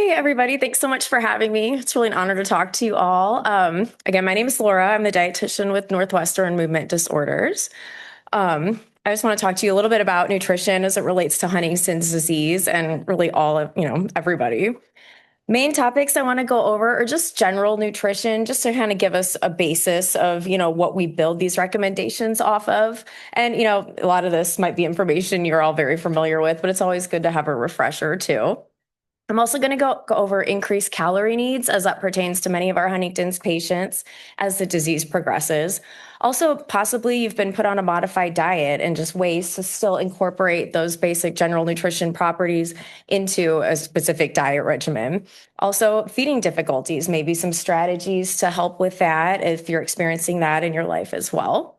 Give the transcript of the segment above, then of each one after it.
Hey, everybody. Thanks so much for having me. It's really an honor to talk to you all. Again, my name is Laura. I'm the dietitian with Northwestern Movement Disorders. I just want to talk to you a little bit about nutrition as it relates to Huntington's disease and really all of, everybody. Main topics I want to go over are just general nutrition, just to kind of give us a basis of, what we build these recommendations off of. And, a lot of this might be information you're all very familiar with, but it's always good to have a refresher too. I'm also going to go over increased calorie needs as that pertains to many of our Huntington's patients as the disease progresses. Also, possibly you've been put on a modified diet and just ways to still incorporate those basic general nutrition properties into a specific diet regimen. Also, feeding difficulties, maybe some strategies to help with that if you're experiencing that in your life as well.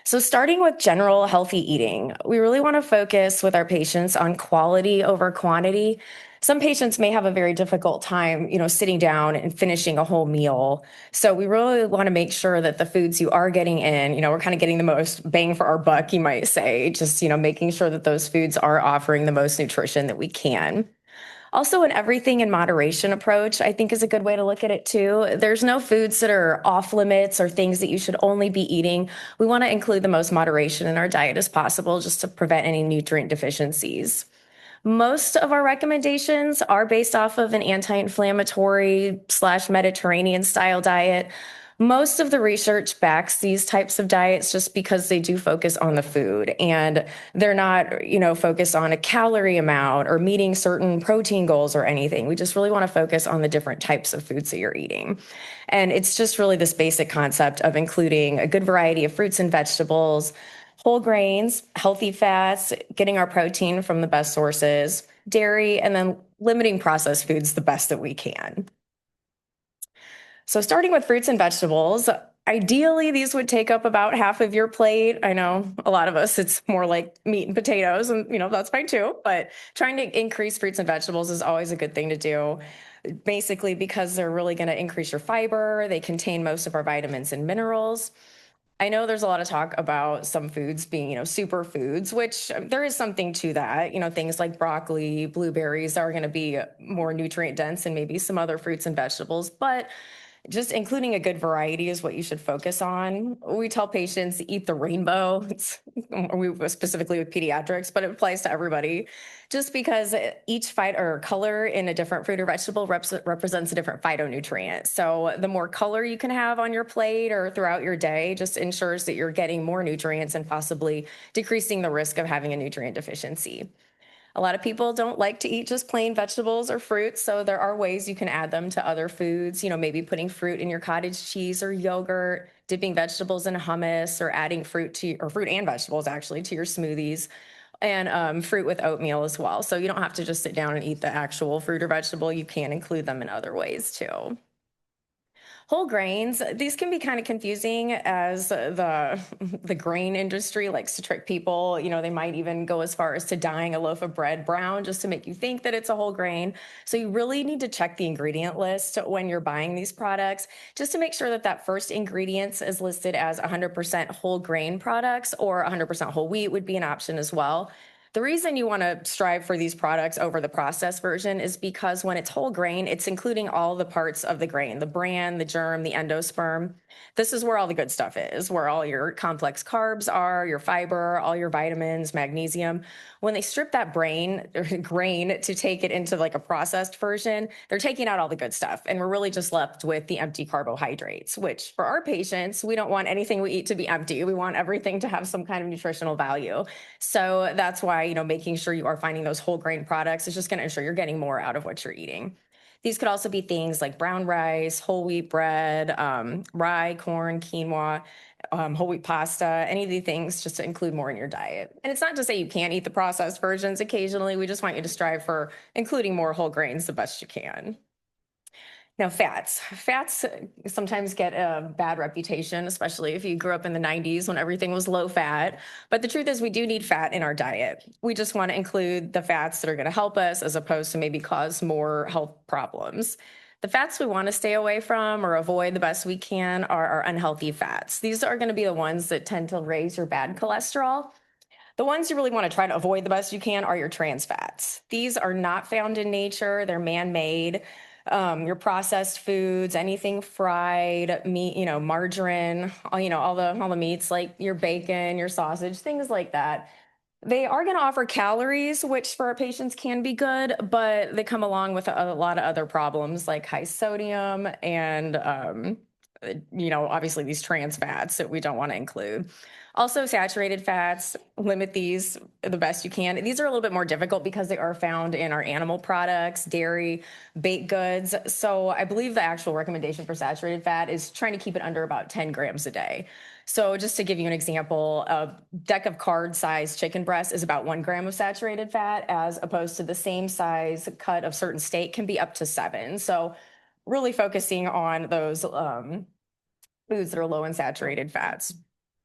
So, starting with general healthy eating, we really want to focus with our patients on quality over quantity. Some patients may have a very difficult time, sitting down and finishing a whole meal. So, we really want to make sure that the foods you are getting in, we're kind of getting the most bang for our buck, you might say, just, making sure that those foods are offering the most nutrition that we can. Also, an everything in moderation approach, I think, is a good way to look at it too. There's no foods that are off limits or things that you should only be eating. We want to include the most moderation in our diet as possible just to prevent any nutrient deficiencies. Most of our recommendations are based off of an anti-inflammatory slash Mediterranean style diet. Most of the research backs these types of diets just because they do focus on the food and they're not, focused on a calorie amount or meeting certain protein goals or anything. We just really want to focus on the different types of foods that you're eating. And it's just really this basic concept of including a good variety of fruits and vegetables, whole grains, healthy fats, getting our protein from the best sources, dairy, and then limiting processed foods the best that we can. So starting with fruits and vegetables, ideally these would take up about half of your plate. I know a lot of us, it's more like meat and potatoes and that's fine too, but trying to increase fruits and vegetables is always a good thing to do. Basically because they're really going to increase your fiber. They contain most of our vitamins and minerals. I know there's a lot of talk about some foods being, superfoods, which there is something to that. Things like broccoli, blueberries are going to be more nutrient dense than maybe some other fruits and vegetables, but just including a good variety is what you should focus on. We tell patients eat the rainbow. We specifically with pediatrics, but it applies to everybody. Just because each or color in a different fruit or vegetable represents a different phytonutrient. So the more color you can have on your plate or throughout your day just ensures that you're getting more nutrients and possibly decreasing the risk of having a nutrient deficiency. A lot of people don't like to eat just plain vegetables or fruits, so there are ways you can add them to other foods, maybe putting fruit in your cottage cheese or yogurt, dipping vegetables in hummus, or adding fruit and vegetables actually to your smoothies, and fruit with oatmeal as well. So you don't have to just sit down and eat the actual fruit or vegetable. You can include them in other ways too. Whole grains, these can be kind of confusing as the grain industry likes to trick people. They might even go as far as to dyeing a loaf of bread brown just to make you think that it's a whole grain. So you really need to check the ingredient list when you're buying these products just to make sure that that first ingredients is listed as 100% whole grain products, or 100% whole wheat would be an option as well. The reason you want to strive for these products over the processed version is because when it's whole grain, it's including all the parts of the grain, the bran, the germ, the endosperm. This is where all the good stuff is, where all your complex carbs are, your fiber, all your vitamins, magnesium. When they strip that grain to take it into like a processed version, they're taking out all the good stuff. And we're really just left with the empty carbohydrates, which for our patients, we don't want anything we eat to be empty. We want everything to have some kind of nutritional value. So that's why, making sure you are finding those whole grain products is just going to ensure you're getting more out of what you're eating. These could also be things like brown rice, whole wheat bread, rye, corn, quinoa, whole wheat pasta, any of these things just to include more in your diet. And it's not to say you can't eat the processed versions occasionally. We just want you to strive for including more whole grains the best you can. Now, fats. Fats sometimes get a bad reputation, especially if you grew up in the 90s when everything was low fat. But the truth is, we do need fat in our diet. We just want to include the fats that are going to help us as opposed to maybe cause more health problems. The fats we want to stay away from or avoid the best we can are our unhealthy fats. These are going to be the ones that tend to raise your bad cholesterol. The ones you really want to try to avoid the best you can are your trans fats. These are not found in nature, they're man made. Your processed foods, anything fried, meat, margarine, all the meats like your bacon, your sausage, things like that. They are going to offer calories, which for our patients can be good, but they come along with a lot of other problems like high sodium and, obviously these trans fats that we don't want to include. Also, saturated fats, limit these the best you can. These are a little bit more difficult because they are found in our animal products, dairy, baked goods. So I believe the actual recommendation for saturated fat is trying to keep it under about 10 grams a day. So just to give you an example, a deck of card size chicken breast is about 1 gram of saturated fat, as opposed to the same size cut of certain steak can be up to 7. So really focusing on those foods that are low in saturated fats.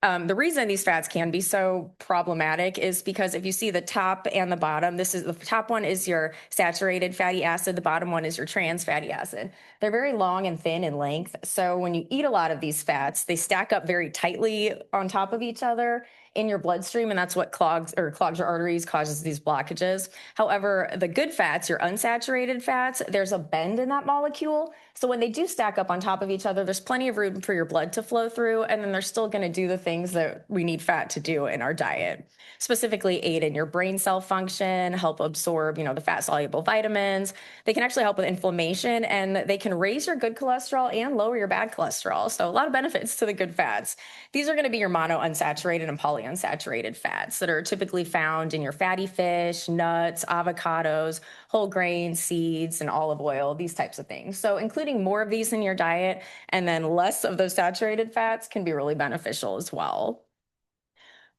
The reason these fats can be so problematic is because if you see the top and the bottom, this is the top one is your saturated fatty acid, the bottom one is your trans fatty acid. They're very long and thin in length. So when you eat a lot of these fats, they stack up very tightly on top of each other in your bloodstream, and that's what clogs your arteries, causes these blockages. However, the good fats, your unsaturated fats, there's a bend in that molecule. So when they do stack up on top of each other, there's plenty of room for your blood to flow through, and then they're still going to do the things that we need fat to do in our diet. Specifically aid in your brain cell function, help absorb, the fat soluble vitamins. They can actually help with inflammation, and they can raise your good cholesterol and lower your bad cholesterol. So a lot of benefits to the good fats. These are going to be your monounsaturated and polyunsaturated fats that are typically found in your fatty fish, nuts, avocados, whole grains, seeds, and olive oil, these types of things. So including more of these in your diet and then less of those saturated fats can be really beneficial as well.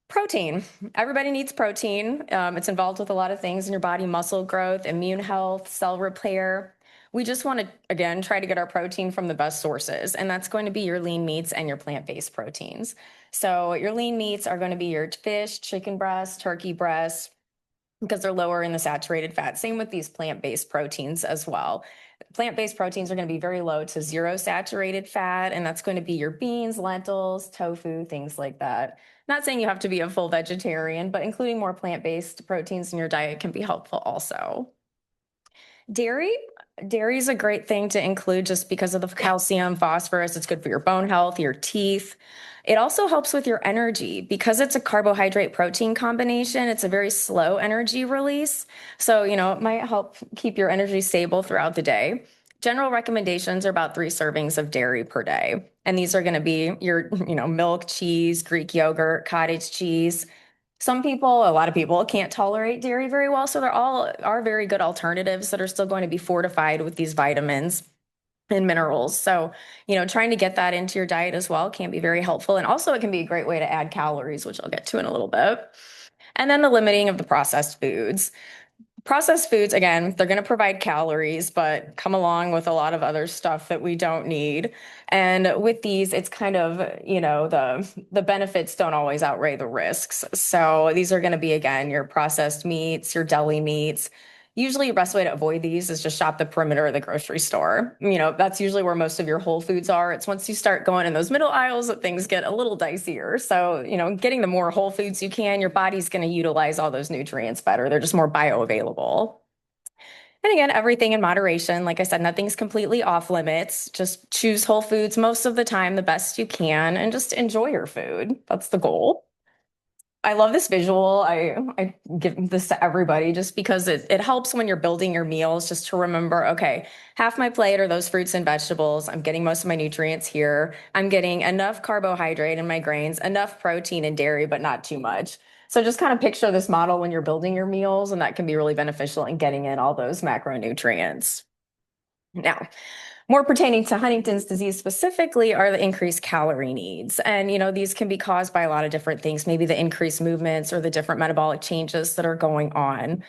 Protein. Everybody needs protein. It's involved with a lot of things in your body: muscle growth, immune health, cell repair. We just want to, again, try to get our protein from the best sources, and that's going to be your lean meats and your plant-based proteins. So your lean meats are going to be your fish, chicken breast, turkey breast, because they're lower in the saturated fat. Same with these plant-based proteins as well. Plant-based proteins are going to be very low to zero saturated fat, and that's going to be your beans, lentils, tofu, things like that. Not saying you have to be a full vegetarian, but including more plant-based proteins in your diet can be helpful also. Dairy. Dairy is a great thing to include just because of the calcium, phosphorus. It's good for your bone health, your teeth. It also helps with your energy because it's a carbohydrate protein combination. It's a very slow energy release. So, it might help keep your energy stable throughout the day. General recommendations are about 3 servings of dairy per day. And these are going to be your, milk, cheese, Greek yogurt, cottage cheese. A lot of people can't tolerate dairy very well. So they're all are very good alternatives that are still going to be fortified with these vitamins and minerals. So, trying to get that into your diet as well can be very helpful. And also it can be a great way to add calories, which I'll get to in a little bit. And then the limiting of the processed foods. Processed foods, again, they're going to provide calories, but come along with a lot of other stuff that we don't need. And with these, it's kind of, the benefits don't always outweigh the risks. So these are going to be, again, your processed meats, your deli meats. Usually, your best way to avoid these is just shop the perimeter of the grocery store. That's usually where most of your whole foods are. It's once you start going in those middle aisles that things get a little dicier. So, getting the more whole foods you can, your body's going to utilize all those nutrients better. They're just more bioavailable. And again, everything in moderation. Like I said, nothing's completely off limits. Just choose whole foods most of the time, the best you can, and just enjoy your food. That's the goal. I love this visual. I give this to everybody just because it helps when you're building your meals, just to remember, okay, half my plate are those fruits and vegetables. I'm getting most of my nutrients here. I'm getting enough carbohydrate in my grains, enough protein and dairy, but not too much. So just kind of picture this model when you're building your meals, and that can be really beneficial in getting in all those macronutrients. Now, more pertaining to Huntington's disease specifically are the increased calorie needs. And, these can be caused by a lot of different things, maybe the increased movements or the different metabolic changes that are going on.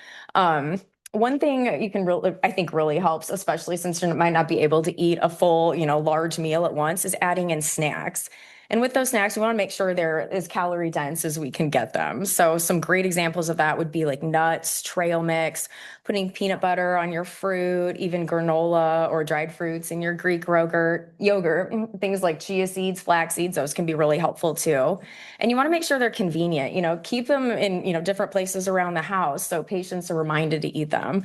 One thing you can really, I think really helps, especially since you might not be able to eat a full, large meal at once, is adding in snacks. And with those snacks, we want to make sure they're as calorie dense as we can get them. So some great examples of that would be like nuts, trail mix, putting peanut butter on your fruit, even granola or dried fruits in your Greek yogurt, things like chia seeds, flax seeds, those can be really helpful too. And you want to make sure they're convenient, keep them in, different places around the house so patients are reminded to eat them.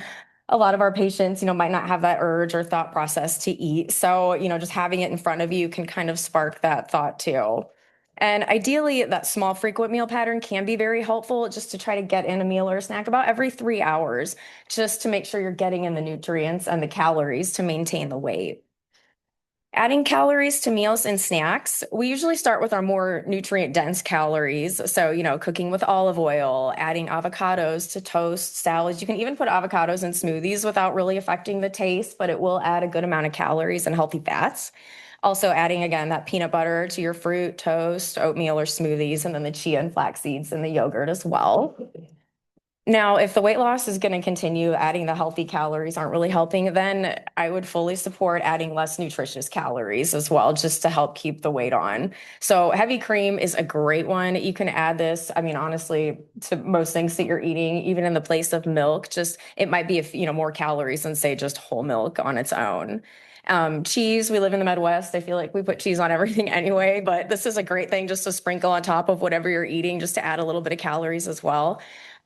A lot of our patients, might not have that urge or thought process to eat. So, just having it in front of you can kind of spark that thought too. And ideally, that small frequent meal pattern can be very helpful just to try to get in a meal or a snack about every 3 hours, just to make sure you're getting in the nutrients and the calories to maintain the weight. Adding calories to meals and snacks, we usually start with our more nutrient dense calories. So, cooking with olive oil, adding avocados to toast, salads. You can even put avocados in smoothies without really affecting the taste, but it will add a good amount of calories and healthy fats. Also, adding again that peanut butter to your fruit, toast, oatmeal, or smoothies, and then the chia and flax seeds in the yogurt as well. Now, if the weight loss is going to continue, adding the healthy calories aren't really helping, then I would fully support adding less nutritious calories as well, just to help keep the weight on. So heavy cream is a great one. You can add this, I mean, honestly, to most things that you're eating, even in the place of milk, just it might be, more calories than say just whole milk on its own. Cheese, we live in the Midwest. I feel like we put cheese on everything anyway, but this is a great thing just to sprinkle on top of whatever you're eating, just to add a little bit of calories as well.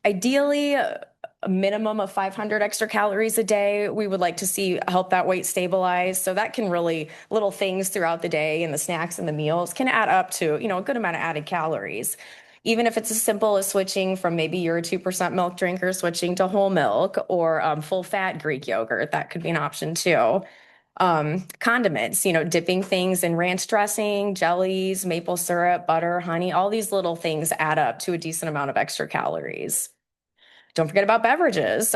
Ideally, a minimum of 500 extra calories a day. We would like to see help that weight stabilize. So that can really, little things throughout the day and the snacks and the meals can add up to, a good amount of added calories. Even if it's as simple as switching from maybe you're a 2% milk drinker, switching to whole milk or full fat Greek yogurt, that could be an option too. Condiments, dipping things in ranch dressing, jellies, maple syrup, butter, honey, all these little things add up to a decent amount of extra calories. Don't forget about beverages.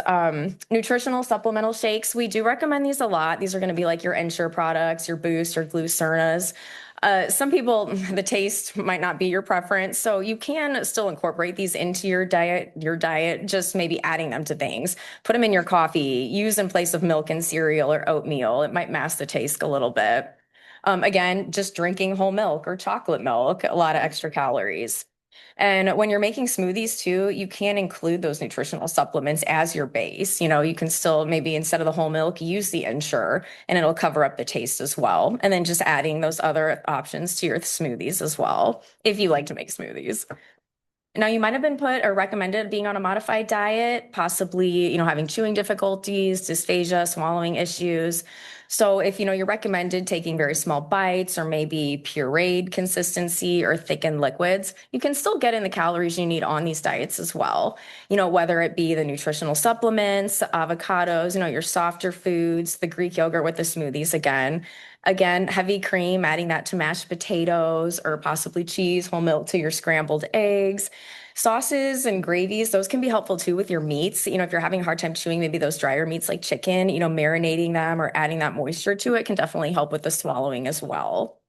Nutritional supplemental shakes. We do recommend these a lot. These are going to be like your Ensure products, your Boost or Glucernas. Some people, the taste might not be your preference, so you can still incorporate these into your diet, just maybe adding them to things. Put them in your coffee, use in place of milk and cereal or oatmeal. It might mask the taste a little bit. Again, just drinking whole milk or chocolate milk, a lot of extra calories. And when you're making smoothies too, you can include those nutritional supplements as your base. You can still maybe instead of the whole milk, use the Ensure and it'll cover up the taste as well. And then just adding those other options to your smoothies as well, if you like to make smoothies. Now, you might have been put or recommended being on a modified diet, possibly, having chewing difficulties, dysphagia, swallowing issues. So if, you're recommended taking very small bites or maybe pureed consistency or thickened liquids, you can still get in the calories you need on these diets as well. Whether it be the nutritional supplements, avocados, your softer foods, the Greek yogurt with the smoothies again. Again, heavy cream, adding that to mashed potatoes or possibly cheese, whole milk to your scrambled eggs. Sauces and gravies, those can be helpful too with your meats. If you're having a hard time chewing maybe those drier meats like chicken, marinating them or adding that moisture to it can definitely help with the swallowing as well.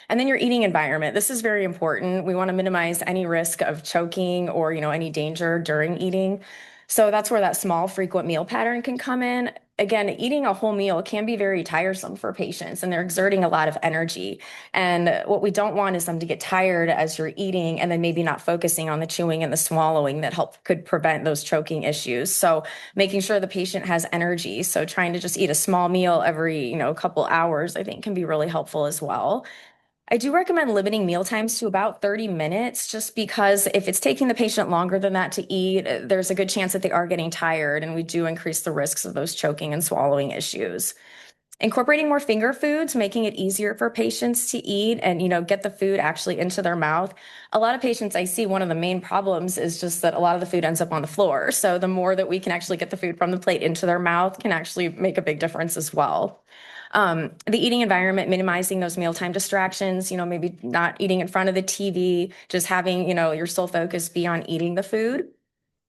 And then your eating environment. This is very important. We want to minimize any risk of choking or, any danger during eating. So that's where that small frequent meal pattern can come in. Again, eating a whole meal can be very tiresome for patients and they're exerting a lot of energy. And what we don't want is them to get tired as you're eating and then maybe not focusing on the chewing and the swallowing that could prevent those choking issues. So making sure the patient has energy. So trying to just eat a small meal every, couple hours, I think can be really helpful as well. I do recommend limiting meal times to about 30 minutes, just because if it's taking the patient longer than that to eat, there's a good chance that they are getting tired, and we do increase the risks of those choking and swallowing issues. Incorporating more finger foods, making it easier for patients to eat and, get the food actually into their mouth. A lot of patients I see, one of the main problems is just that a lot of the food ends up on the floor. So the more that we can actually get the food from the plate into their mouth can actually make a big difference as well. The eating environment, minimizing those mealtime distractions, maybe not eating in front of the TV, just having, your sole focus be on eating the food.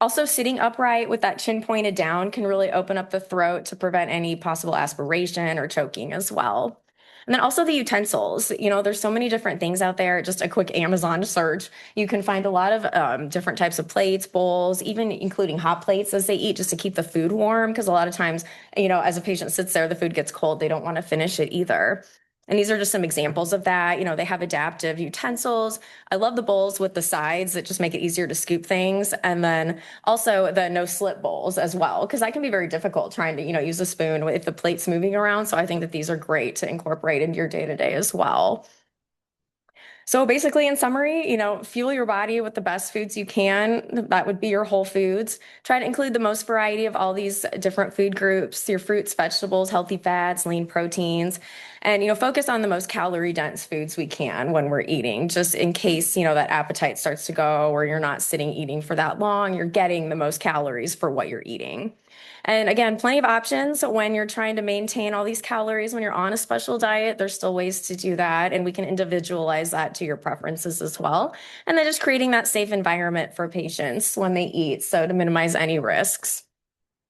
Also, sitting upright with that chin pointed down can really open up the throat to prevent any possible aspiration or choking as well. And then also the utensils. There's so many different things out there. Just a quick Amazon search. You can find a lot of different types of plates, bowls, even including hot plates as they eat just to keep the food warm. Because a lot of times, as a patient sits there, the food gets cold. They don't want to finish it either. And these are just some examples of that. They have adaptive utensils. I love the bowls with the sides that just make it easier to scoop things. And then also the no slip bowls as well, because that can be very difficult trying to, use a spoon if the plate's moving around. So I think that these are great to incorporate into your day to day as well. So basically, in summary, fuel your body with the best foods you can. That would be your whole foods. Try to include the most variety of all these different food groups, your fruits, vegetables, healthy fats, lean proteins, and, focus on the most calorie dense foods we can when we're eating, just in case, that appetite starts to go or you're not sitting eating for that long, you're getting the most calories for what you're eating. And again, plenty of options when you're trying to maintain all these calories when you're on a special diet. There's still ways to do that, and we can individualize that to your preferences as well. And then just creating that safe environment for patients when they eat, so to minimize any risks.